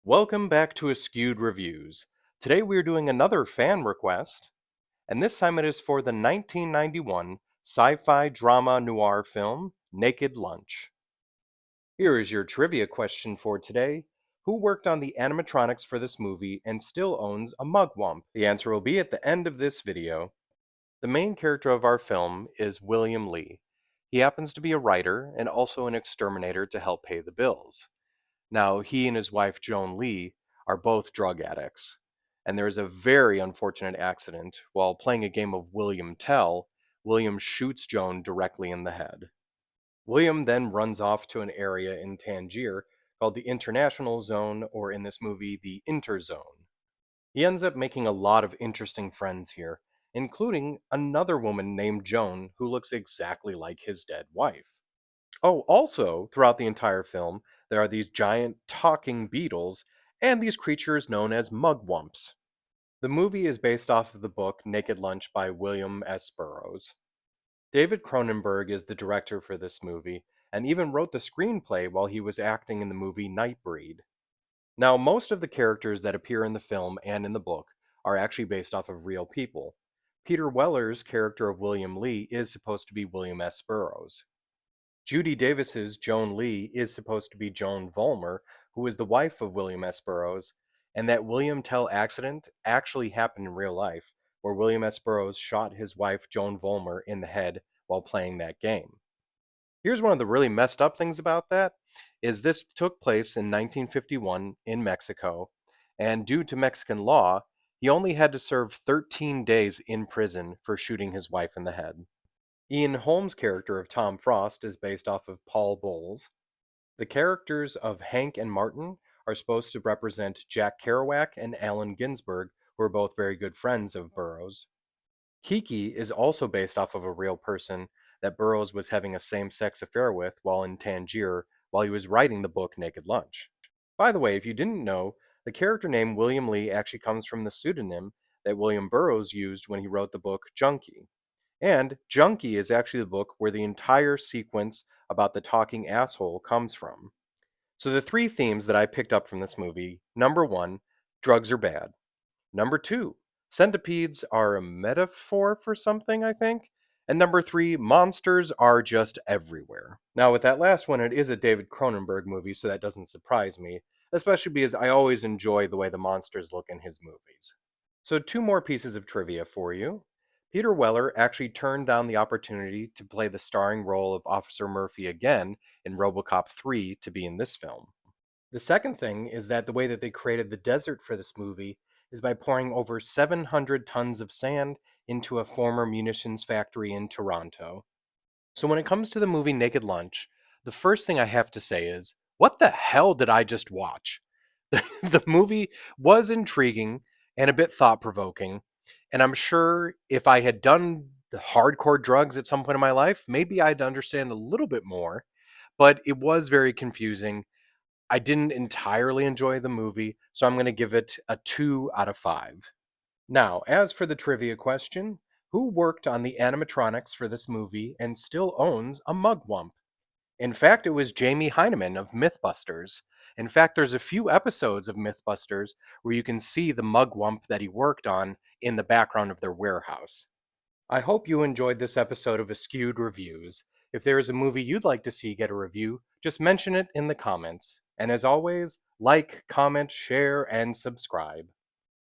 Welcome back to Askewed Reviews. Today we are doing another fan request, and this time it is for the 1991 sci-fi drama noir film Naked Lunch. Here is your trivia question for today. Who worked on the animatronics for this movie and still owns a mugwump? The answer will be at the end of this video. The main character of our film is William Lee. He happens to be a writer and also an exterminator to help pay the bills. Now, he and his wife, Joan Lee, are both drug addicts. And there is a very unfortunate accident. While playing a game of William Tell, William shoots Joan directly in the head. William then runs off to an area in Tangier called the International Zone, or in this movie, the Interzone. He ends up making a lot of interesting friends here, including another woman named Joan who looks exactly like his dead wife. Oh, also, throughout the entire film, there are these giant talking beetles and these creatures known as mugwumps. The movie is based off of the book Naked Lunch by William S. Burroughs. David Cronenberg is the director for this movie and even wrote the screenplay while he was acting in the movie Nightbreed. Now, most of the characters that appear in the film and in the book are actually based off of real people. Peter Weller's character of William Lee is supposed to be William S. Burroughs. Judy Davis's Joan Lee is supposed to be Joan Vollmer, who is the wife of William S. Burroughs, and that William Tell accident actually happened in real life, where William S. Burroughs shot his wife Joan Vollmer in the head while playing that game. Here's one of the really messed up things about that is this took place in 1951 in Mexico, and due to Mexican law, he only had to serve 13 days in prison for shooting his wife in the head. Ian Holmes' character of Tom Frost is based off of Paul Bowles. The characters of Hank and Martin are supposed to represent Jack Kerouac and Allen Ginsberg, who are both very good friends of Burroughs. Kiki is also based off of a real person that Burroughs was having a same-sex affair with while in Tangier while he was writing the book Naked Lunch. By the way, if you didn't know, the character name William Lee actually comes from the pseudonym that William Burroughs used when he wrote the book Junkie. And Junkie is actually the book where the entire sequence about the talking asshole comes from. So the three themes that I picked up from this movie: number one, drugs are bad. Number two, centipedes are a metaphor for something, I think. And number three, monsters are just everywhere. Now, with that last one, it is a David Cronenberg movie, so that doesn't surprise me, especially because I always enjoy the way the monsters look in his movies. So, two more pieces of trivia for you. Peter Weller actually turned down the opportunity to play the starring role of Officer Murphy again in RoboCop 3 to be in this film. The second thing is that the way that they created the desert for this movie is by pouring over 700 tons of sand into a former munitions factory in Toronto. So when it comes to the movie Naked Lunch, the first thing I have to say is, what the hell did I just watch? The movie was intriguing and a bit thought provoking, and I'm sure if I had done the hardcore drugs at some point in my life, maybe I'd understand a little bit more, but it was very confusing. I didn't entirely enjoy the movie, so I'm going to give it a 2 out of 5. Now, as for the trivia question, who worked on the animatronics for this movie and still owns a mugwump? In fact, it was Jamie Hyneman of Mythbusters. In fact, there's a few episodes of Mythbusters where you can see the mugwump that he worked on in the background of their warehouse. I hope you enjoyed this episode of Askewed Reviews. If there is a movie you'd like to see get a review, just mention it in the comments. And as always, like, comment, share, and subscribe.